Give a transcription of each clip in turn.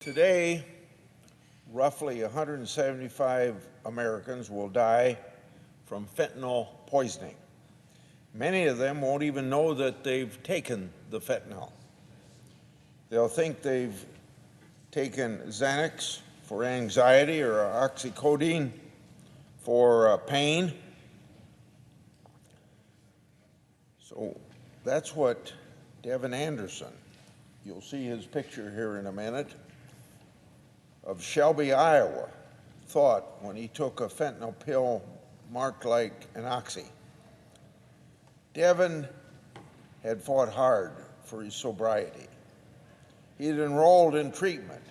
Today, roughly 175 Americans will die from fentanyl poisoning. Many of them won't even know that they've taken the fentanyl. They'll think they've taken Xanax for anxiety or oxycodone for pain. So that's what Devin Anderson, you'll see his picture here in a minute, of Shelby, Iowa, thought when he took a fentanyl pill marked like an oxy. Devin had fought hard for his sobriety. He had enrolled in treatment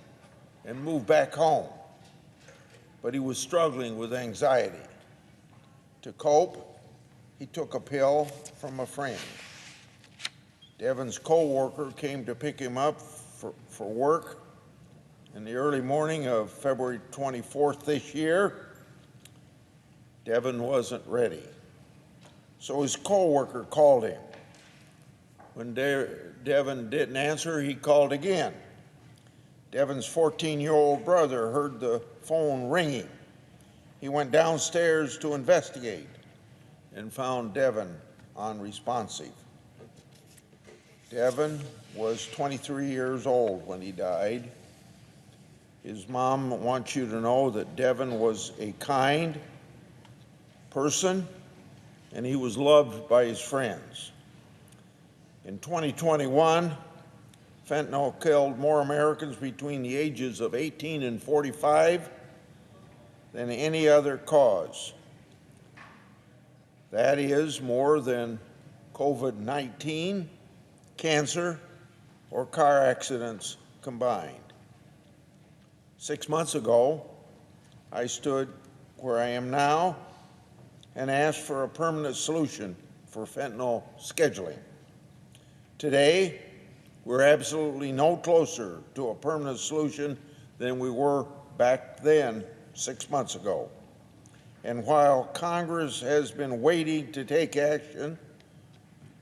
and moved back home, but he was struggling with anxiety. To cope, he took a pill from a friend. Devin's co-worker came to pick him up for work in the early morning of February 24th this year. Devin wasn't ready, so his co-worker called him. When Devin didn't answer, he called again. Devin's 14-year-old brother heard the phone ringing. He went downstairs to investigate and found Devin unresponsive. Devin was 23 years old when he died. His mom wants you to know that Devin was a kind person and he was loved by his friends. In 2021, fentanyl killed more Americans between the ages of 18 and 45 than any other cause. That is more than COVID-19, cancer, or car accidents combined. 6 months ago, I stood where I am now and asked for a permanent solution for fentanyl scheduling. Today, we're absolutely no closer to a permanent solution than we were back then 6 months ago. And while Congress has been waiting to take action,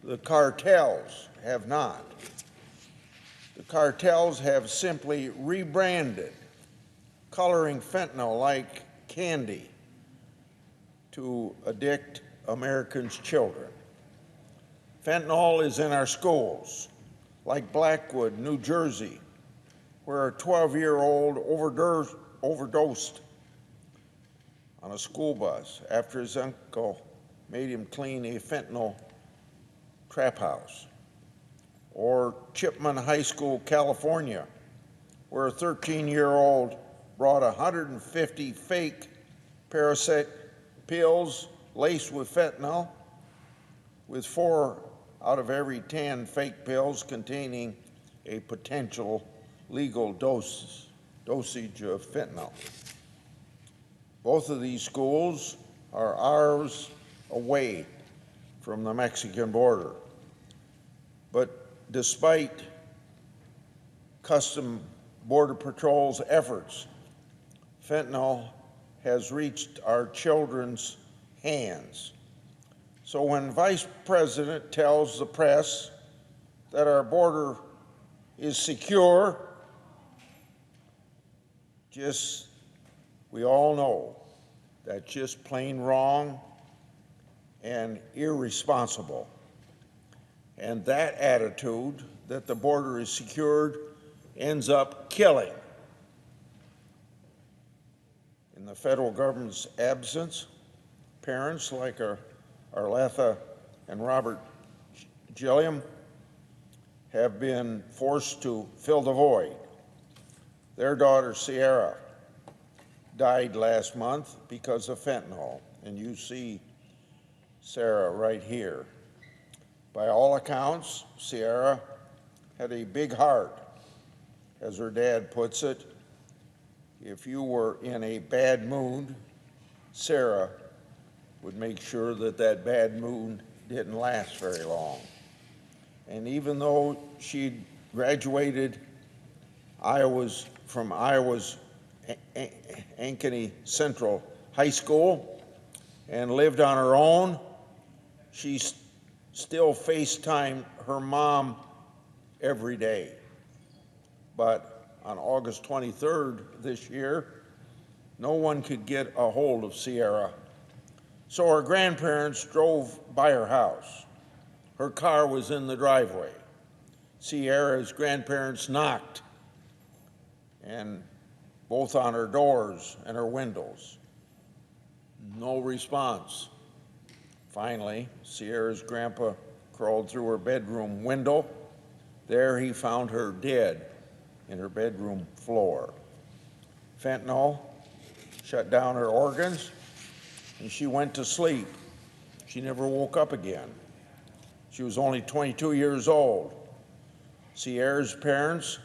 the cartels have not. The cartels have simply rebranded, coloring fentanyl like candy to addict Americans' children. Fentanyl is in our schools, like Blackwood, New Jersey, where a 12-year-old overdosed on a school bus after his uncle made him clean a fentanyl trap house. Or Chipman High School, California, where a 13-year-old brought 150 fake parasite pills laced with fentanyl, with 4 out of every 10 fake pills containing a potential legal dosage of fentanyl. Both of these schools are hours away from the Mexican border. But despite Custom Border Patrol's efforts, fentanyl has reached our children's hands. So when Vice President tells the press that our border is secure, we all know that's just plain wrong and irresponsible. And that attitude that the border is secured ends up killing. In the federal government's absence, parents like Arletha and Robert Gilliam have been forced to fill the void. Their daughter, Sierra, died last month because of fentanyl, and you see Sarah right here. By all accounts, Sierra had a big heart. As her dad puts it, if you were in a bad mood, Sarah would make sure that that bad mood didn't last very long. And even though she'd graduated from Iowa's Ankeny Central High School and lived on her own, she still FaceTimed her mom every day. But on August 23rd this year, no one could get a hold of Sierra. So her grandparents drove by her house. Her car was in the driveway. Sierra's grandparents knocked, and both on her doors and her windows. No response. Finally, Sierra's grandpa crawled through her bedroom window. There he found her dead in her bedroom floor. Fentanyl shut down her organs, and she went to sleep. She never woke up again. She was only 22 years old. Sierra's parents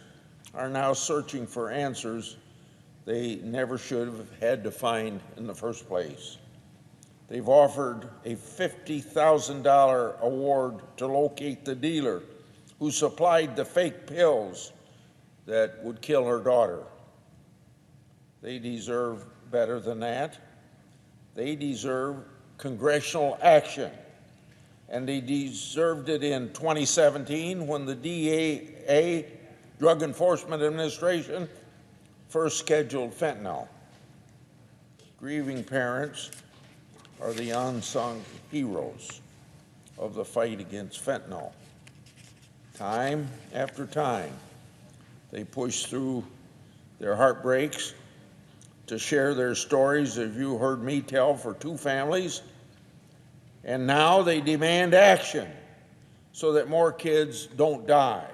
are now searching for answers they never should have had to find in the first place. They've offered a $50,000 award to locate the dealer who supplied the fake pills that would kill her daughter. They deserve better than that. They deserve congressional action. And they deserved it in 2017 when the DEA, Drug Enforcement Administration, first scheduled fentanyl. Grieving parents are the unsung heroes of the fight against fentanyl. Time after time, they push through their heartbreaks to share their stories, as you heard me tell, for two families. And now they demand action so that more kids don't die.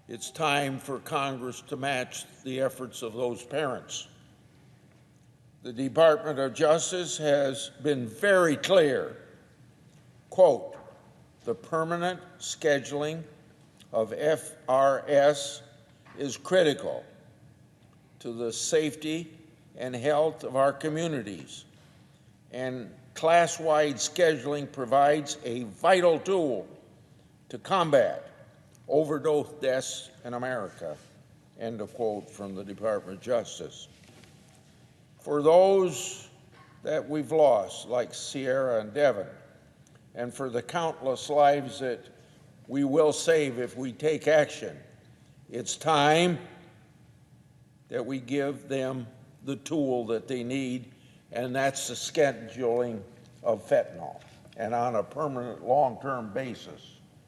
It's time for Congress to match the efforts of those parents. The Department of Justice has been very clear, quote, "The permanent scheduling of FRS is critical to the safety and health of our communities, and class-wide scheduling provides a vital tool to combat overdose deaths in America," end of quote from the Department of Justice. For those that we've lost, like Sierra and Devin, and for the countless lives that we will save if we take action, it's time that we give them the tool that they need, and that's the scheduling of fentanyl, and on a permanent long-term basis.